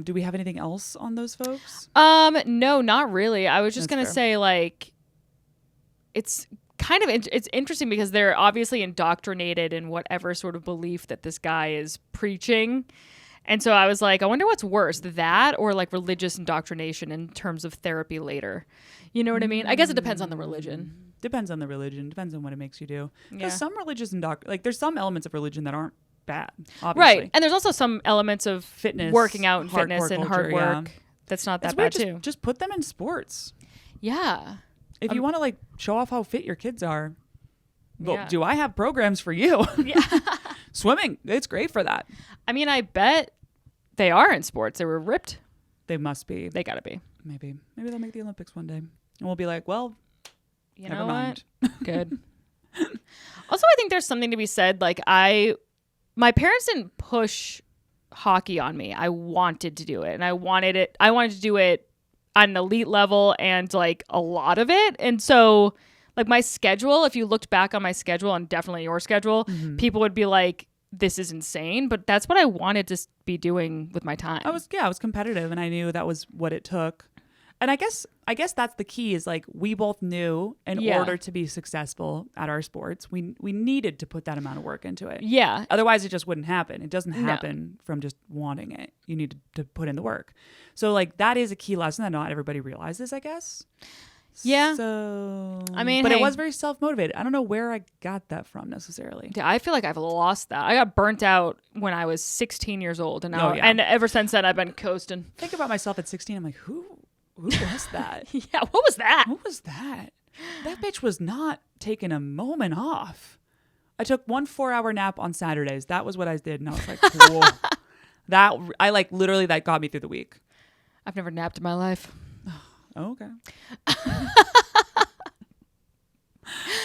Do we have anything else on those folks? No, not really. I was just That's gonna fair. say like, it's kind of it's interesting because they're obviously indoctrinated in whatever sort of belief that this guy is preaching. And so I was like, I wonder what's worse, that or like religious indoctrination in terms of therapy later. You know what I mean? I guess it depends on the religion. Depends on the religion. Depends on what it makes you do. Yeah. Because some religious like there's some elements of religion that aren't bad, obviously. Right. And there's also some elements of Fitness, working out and fitness hardcore and culture, hard work. That's not that It's bad weird, too. just put them in sports. Yeah. If you want to like show off how fit your kids are, well, Yeah. do I have programs for you? Yeah. Swimming, it's great for that. I mean, I bet they are in sports. They were ripped. They must be. They got to be. Maybe they'll make the Olympics one day, and we'll be like, well, You never know mind. what? Good. Also, I think there's something to be said. Like my parents didn't push hockey on me. I wanted to do it, and I wanted to do it on an elite level and like a lot of it. And so, like my schedule, if you looked back on my schedule and definitely your schedule, people would be like, "This is insane." But that's what I wanted to be doing with my time. I was competitive, and I knew that was what it took. And I guess that's the key is like we both knew in order to be successful at our sports, we needed to put that amount of work into it. Yeah. Otherwise, it just wouldn't happen. It doesn't happen from just wanting it. You need to put in the work. So like that is a key lesson that not everybody realizes, I guess. Yeah. So I mean, but hey. it was very self-motivated. I don't know where I got that from necessarily. Yeah, I feel like I've lost that. I got burnt out when I was 16 years old, and now, and ever since then, I've been coasting. Think about myself at 16. I'm like, who was that? Yeah, what was that? What was that? That bitch was not taking a moment off. I took 1 4-hour nap on Saturdays. That was what I did, and I was like, whoa. That got me through the week. I've never napped in my life. Oh, okay.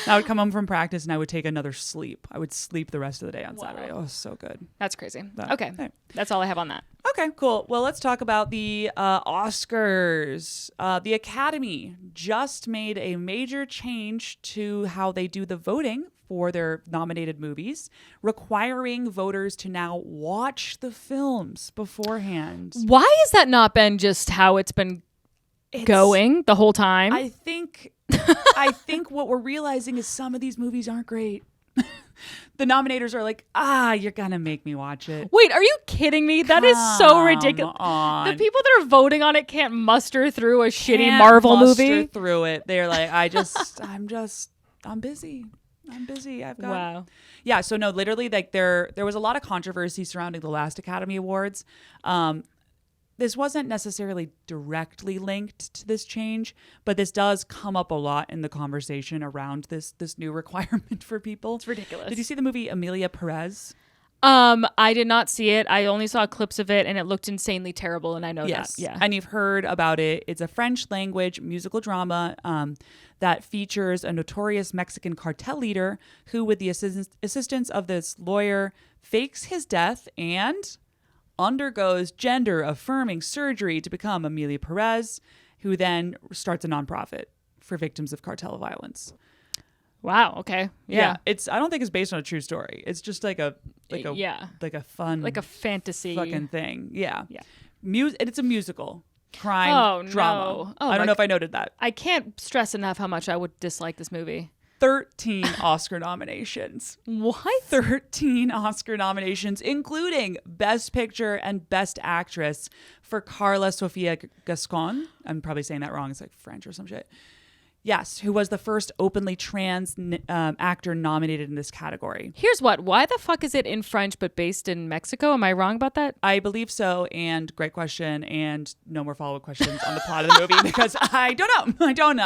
I would come home from practice and I would take another sleep. I would sleep the rest of the day on Saturday. Oh, so good. That's crazy. But, okay. hey. That's all I have on that. Okay, cool. Well, let's talk about the Oscars. The Academy just made a major change to how they do the voting for their nominated movies, requiring voters to now watch the films beforehand. Why has that not been just how it's been going the whole time? I think what we're realizing is some of these movies aren't great. The nominators are like, you're gonna make me watch it. Wait, are you kidding me? That is so ridiculous. On. The people that are voting on it can't muster through a shitty Marvel movie. Through it, they're like, I'm busy. I've got. Wow. Yeah. So no, literally, like there was a lot of controversy surrounding the last Academy Awards. This wasn't necessarily directly linked to this change, but this does come up a lot in the conversation around this new requirement for people. It's ridiculous. Did you see the movie Amelia Perez? I did not see it. I only saw clips of it, and it looked insanely terrible, and I know that. Yeah. And you've heard about it. It's a French language musical drama that features a notorious Mexican cartel leader who, with the assistance of this lawyer, fakes his death and undergoes gender-affirming surgery to become Amelia Perez, who then starts a nonprofit for victims of cartel violence. Wow. Okay. Yeah. I don't think it's based on a true story. It's just like a fun, like a fantasy fucking thing. Yeah. Yeah. It's a musical crime drama. No. Oh, I don't know if I noted that. I can't stress enough how much I would dislike this movie. 13 Oscar nominations. What? 13 Oscar nominations, including Best Picture and Best Actress for Carla Sofia Gascon. I'm probably saying that wrong. It's like French or some shit. Yes, who was the first openly trans actor nominated in this category. Here's what. Why the fuck is it in French but based in Mexico? Am I wrong about that? I believe so, and great question, and no more follow-up questions on the plot of the movie because I don't know. That is I don't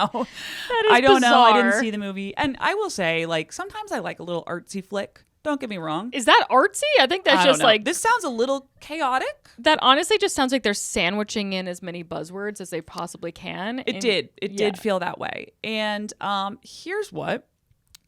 know. I didn't bizarre. see the movie. And I will say, like, sometimes I like a little artsy flick. Don't get me wrong. Is that artsy? I think that's I just don't know. like... This sounds a little chaotic. That honestly just sounds like they're sandwiching in as many buzzwords as they possibly can. It did feel that way. And here's what.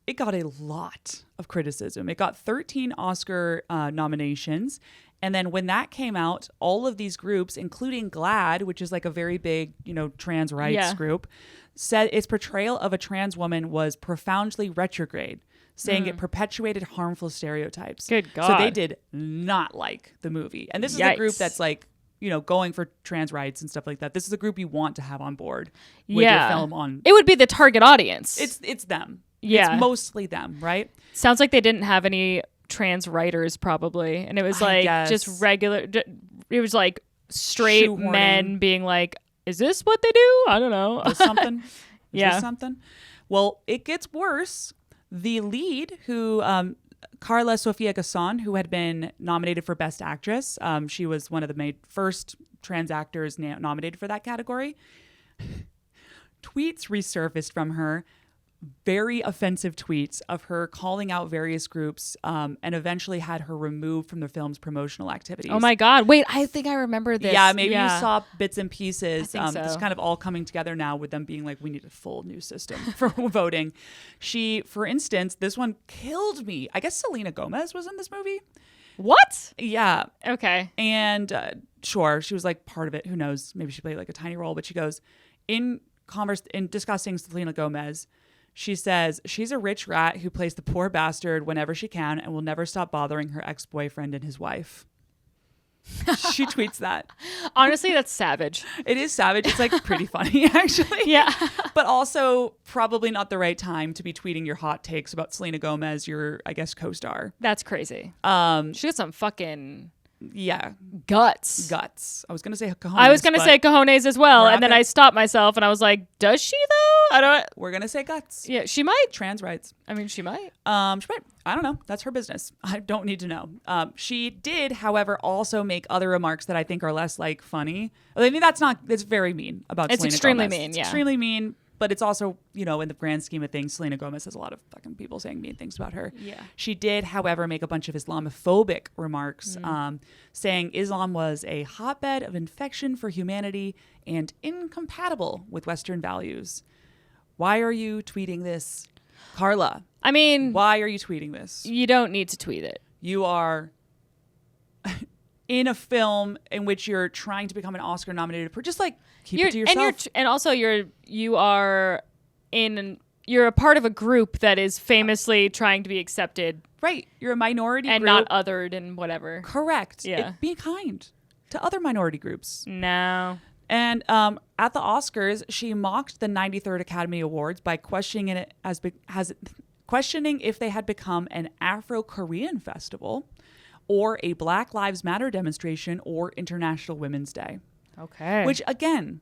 It got a lot of criticism. It got 13 Oscar nominations. And then when that came out, all of these groups, including GLAAD, which is like a very big, trans rights group, said its portrayal of a trans woman was profoundly retrograde, saying it perpetuated harmful stereotypes. Good God. So they did not like the movie. And this is a group that's like, going for trans rights and stuff like that. This is a group you want to have on board with your film on. It would be the target audience. It's them. Yeah. It's mostly them, right? Sounds like they didn't have any trans writers probably. And it was like just regular. It was like straight men being like, is this what they do? I don't know. Is something? Is Yeah. this something? Well, it gets worse. The lead, who Carla Sofia Gasson, who had been nominated for Best Actress. She was one of the first trans actors nominated for that category. Tweets resurfaced from her, very offensive tweets of her calling out various groups, and eventually had her removed from the film's promotional activities. Oh my God. Wait, I think I remember this. Yeah, maybe you saw bits and pieces. I think so. It's kind of all coming together now with them being like, we need a full new system for voting. She, for instance, this one killed me. I guess Selena Gomez was in this movie. What? Yeah. Okay. And sure, she was like part of it. Who knows? Maybe she played like a tiny role, but she goes, in discussing Selena Gomez, she says she's a rich rat who plays the poor bastard whenever she can and will never stop bothering her ex-boyfriend and his wife. She tweets that. Honestly, that's savage. It is savage. It's like pretty funny, actually. Yeah. But also probably not the right time to be tweeting your hot takes about Selena Gomez, your, I guess, co-star. That's crazy. She got some fucking guts. I was going to say cojones. I was going to say cojones as well. And then I stopped myself and I was like, does she though? We're going to say guts. Yeah, she might. Trans rights. I mean, she might. She might. I don't know. That's her business. I don't need to know. She did, however, also make other remarks that I think are less like funny. I mean, it's very mean about Selena Gomez. It's extremely mean, yeah. Extremely mean. But it's also, in the grand scheme of things, Selena Gomez has a lot of fucking people saying mean things about her. Yeah. She did, however, make a bunch of Islamophobic remarks, saying Islam was a hotbed of infection for humanity and incompatible with Western values. Why are you tweeting this, Carla? I mean, why are you tweeting this? You don't need to tweet it. You are in a film in which you're trying to become an Oscar nominated for, just like keep it to yourself. And also you're a part of a group that is famously trying to be accepted. Right. You're a minority and group. not othered and whatever. Correct. Yeah. Be kind to other minority groups. No. And at the Oscars, she mocked the 93rd Academy Awards by questioning if they had become an Afro-Korean festival or a Black Lives Matter demonstration or International Women's Day. Okay. Which, again,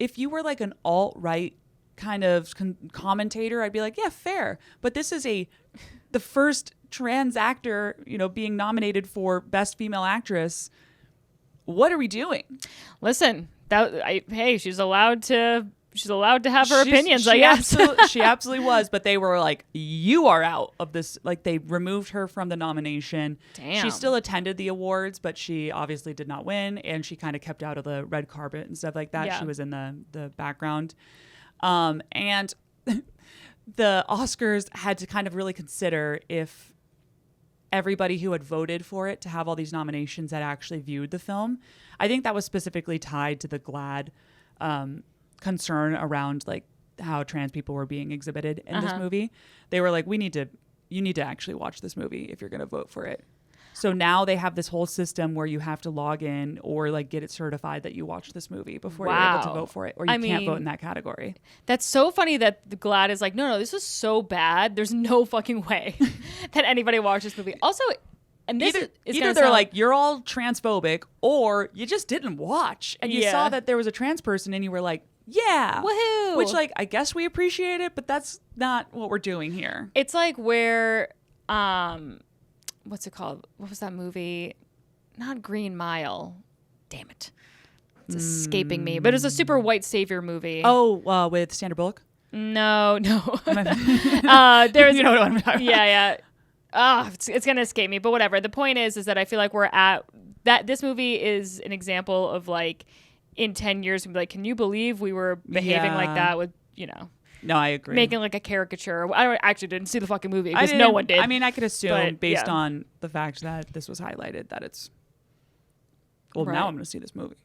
if you were like an alt-right kind of commentator, I'd be like, yeah, fair. But this is the first trans actor, being nominated for Best Female Actress. What are we doing? Listen, she's allowed to have her opinions, I guess. She absolutely was, but they were like, you are out of this. Like, they removed her from the nomination. Damn. She still attended the awards, but she obviously did not win, and she kind of kept out of the red carpet and stuff like that. Yeah. She was in the background. And the Oscars had to kind of really consider if everybody who had voted for it to have all these nominations had actually viewed the film. I think that was specifically tied to the GLAAD concern around like how trans people were being exhibited in this movie. They were like, you need to actually watch this movie if you're going to vote for it. So now they have this whole system where you have to log in or like get it certified that you watched this movie before you're able to vote for it, or you can't vote in that category. That's so funny that the GLAAD is like, no, this was so bad. There's no fucking way that anybody watched this movie. Also, and this either they're like, you're all transphobic, or you just didn't watch and you saw that there was a trans person and you were like, yeah, woohoo! Which, like, I guess we appreciate it, but that's not what we're doing here. It's like where, what's it called? What was that movie? Not Green Mile. Damn it, it's escaping me. But it was a super white savior movie. Oh, with Sandra Bullock? No. There's you know what I'm talking about. Yeah. It's gonna escape me, but whatever. The point is that I feel like we're at that. This movie is an example of like, in 10 years, we'll be like, can you believe we were behaving like that with, No, I agree. making like a caricature. I actually didn't see the fucking movie because no one did. I mean, I could assume based yeah. on the fact that this was highlighted that it's. Well, Right. now I'm going to see this movie.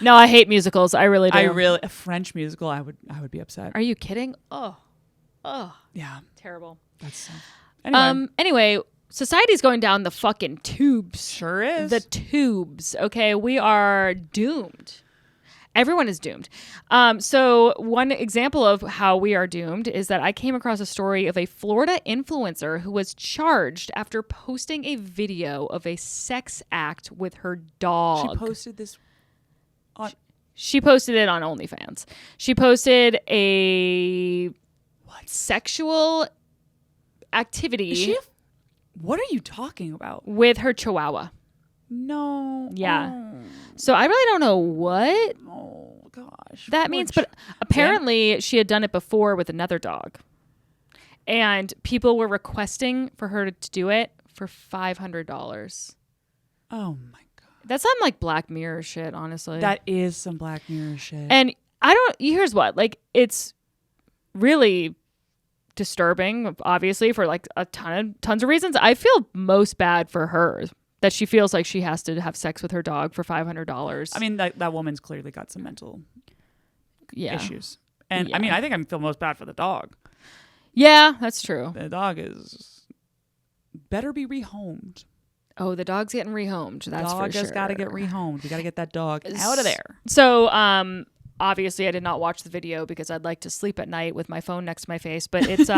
No, I hate musicals. I really do. A French musical, I would be upset. Are you kidding? Oh, Yeah, terrible. that's. Anyway, society's going down the fucking tubes. Sure is. The tubes. Okay, we are doomed. Everyone is doomed. So one example of how we are doomed is that I came across a story of a Florida influencer who was charged after posting a video of a sex act with her dog. She posted this. She posted it on OnlyFans. She posted a sexual activity What are you talking about? with her chihuahua. No. Yeah. So I really don't know what Oh gosh. that means, but apparently she had done it before with another dog. And people were requesting for her to do it for $500. Oh my god. That's some like Black Mirror shit, honestly. That is some Black Mirror shit. And here's what, like, it's really disturbing, obviously, for like tons of reasons. I feel most bad for her that she feels like she has to have sex with her dog for $500. I mean, that woman's clearly got some mental issues. And I mean, I think I feel most bad for the dog. Yeah, that's true. The dog is better be rehomed. Oh, the dog's getting rehomed. That's for sure. Dog has got to get rehomed. We got to get that dog out of there. So, obviously I did not watch the video because I'd like to sleep at night with my phone next to my face, but it's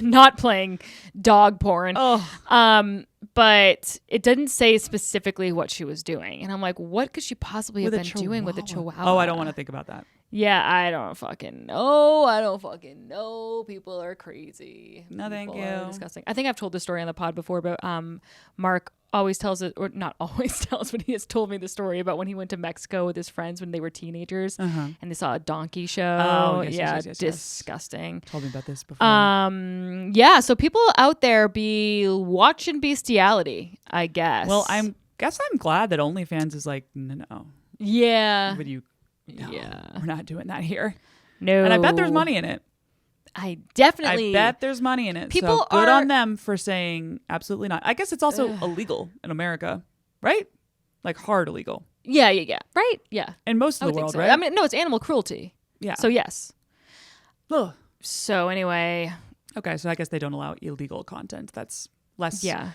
not playing dog porn. Oh. But it didn't say specifically what she was doing. And I'm like, what could she possibly have been doing with a chihuahua? Oh, I don't want to think about that. Yeah, I don't fucking know. People are crazy. No, thank People are you. disgusting. I think I've told this story on the pod before, but Mark always tells it, or not always tells, but he has told me the story about when he went to Mexico with his friends when they were teenagers and they saw a donkey show. Oh, yes, yes. Disgusting. Told me about this before. Yeah, so people out there be watching bestiality, I guess. Well, I'm glad that OnlyFans is like, no. Yeah. Would you? No, Yeah. we're not doing that here. No. And I bet there's money in it. I bet there's money in it. People so good are on them for saying absolutely not. I guess it's also illegal in America, right? Like hard illegal. Yeah. Right? Yeah. In most of the world, so. right? I mean, no, it's animal cruelty. Yeah. So yes. Ugh. So anyway. Okay, so I guess they don't allow illegal content. That's less. Yeah.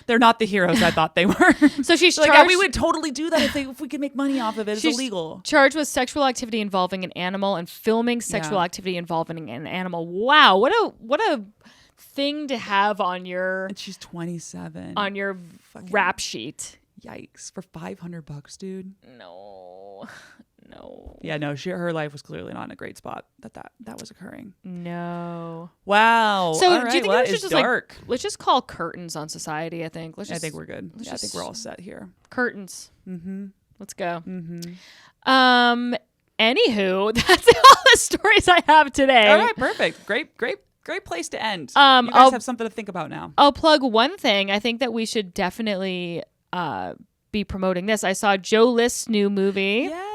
They're not the heroes I thought they were. So she's like, charged. we would totally do that if we could make money off of it. It's illegal. Charged with sexual activity involving an animal and filming sexual activity involving an animal. Wow, what a thing to have on your. And she's 27. On your rap sheet. Yikes! For $500, dude. No. Yeah, no. Her life was clearly not in a great spot. That was occurring. No. Wow. So all right, do you think well, we should just dark. Let's just call curtains on society? I think. I think we're good. I think we're all set here. Curtains. Mm-hmm. Let's go. Mm-hmm. Anywho, that's all the stories I have today. All right, perfect. Great place to end. You guys have something to think about now. I'll plug one thing. I think that we should definitely be promoting this. I saw Joe List's new movie. Yeah.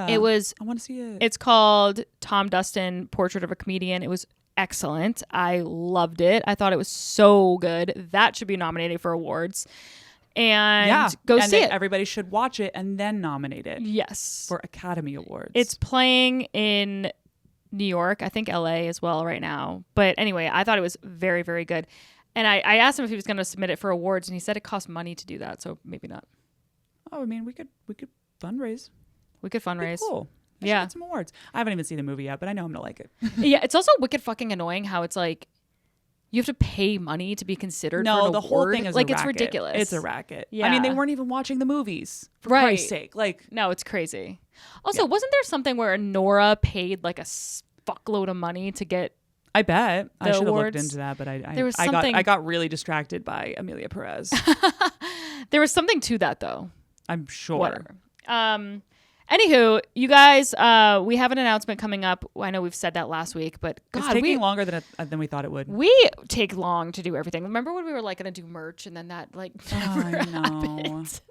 I want to see it. It's called Tom Dustin, Portrait of a Comedian. It was excellent. I loved it. I thought it was so good. That should be nominated for awards. And go see it. Everybody should watch it and then nominate it. Yes. For Academy Awards. It's playing in New York, I think LA as well right now. But anyway, I thought it was very, very good. And I asked him if he was going to submit it for awards, and he said it costs money to do that, so maybe not. Oh, I mean, we could fundraise. We could fundraise. Cool. Yeah. Get some awards. I haven't even seen the movie yet, but I know I'm gonna like it. Yeah, it's also wicked fucking annoying how it's like you have to pay money to be considered for an award. No, the whole thing is like a it's racket. ridiculous. It's a racket. Yeah. I mean, they weren't even watching the movies, for right. Christ's sake. Like, no, it's crazy. Also, wasn't there something where Nora paid like a fuckload of money to get I bet. I should have looked awards? into that, but There was something... I got really distracted by Amelia Perez. There was something to that though. I'm sure. Whatever. Anywho, you guys, we have an announcement coming up. I know we've said that last week, but God, it's taking longer than we thought it would. We take long to do everything. Remember when we were like going to do merch and then that like never happened?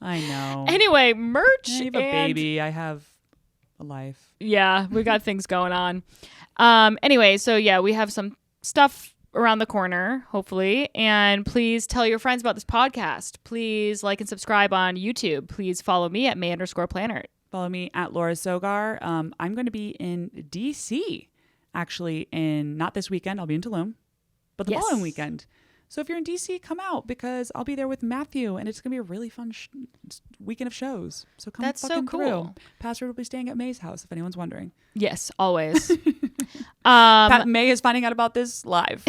I know. Anyway, merch. I have a baby. I have a life. Yeah, we got things going on. Anyway, so yeah, we have some stuff around the corner, hopefully. And please tell your friends about this podcast. Please like and subscribe on YouTube. Please follow me at May_Planner. Follow me at Laura Sogar. I'm going to be in DC, actually, not this weekend. I'll be in Tulum, but the following weekend. So if you're in DC, come out because I'll be there with Matthew, and it's gonna be a really fun weekend of shows. So come That's so fucking cool. through. Pastor will be staying at May's house if anyone's wondering. Yes, always. May is finding out about this live.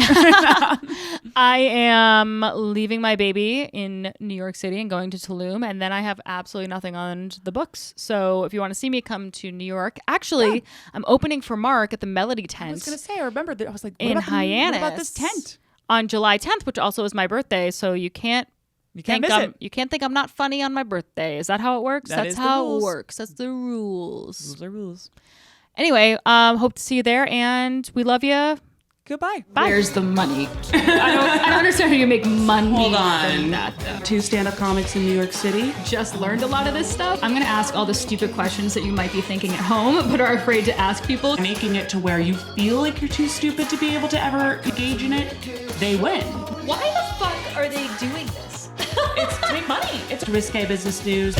I am leaving my baby in New York City and going to Tulum, and then I have absolutely nothing on the books. So if you want to see me, come to New York. Actually, I'm opening for Mark at the Melody Tent. I was gonna say, I remember that. I was like, what in about Hyannis. What about this tent? On July 10th, which also is my birthday, so you can't miss think it. You can't think I'm not funny on my birthday. Is that how it works? That That's is the how rules. it works. That's the rules. Rules are rules. Anyway, hope to see you there, and we love you. Goodbye. Bye. Where's the money? I don't understand how you make money Hold from on. that, though. 2 stand-up comics in New York City. Just learned a lot of this stuff. I'm gonna ask all the stupid questions that you might be thinking at home, but are afraid to ask people. Making it to where you feel like you're too stupid to be able to ever engage in it, they win. Why the fuck are they doing this? It's to make money. It's risque business news.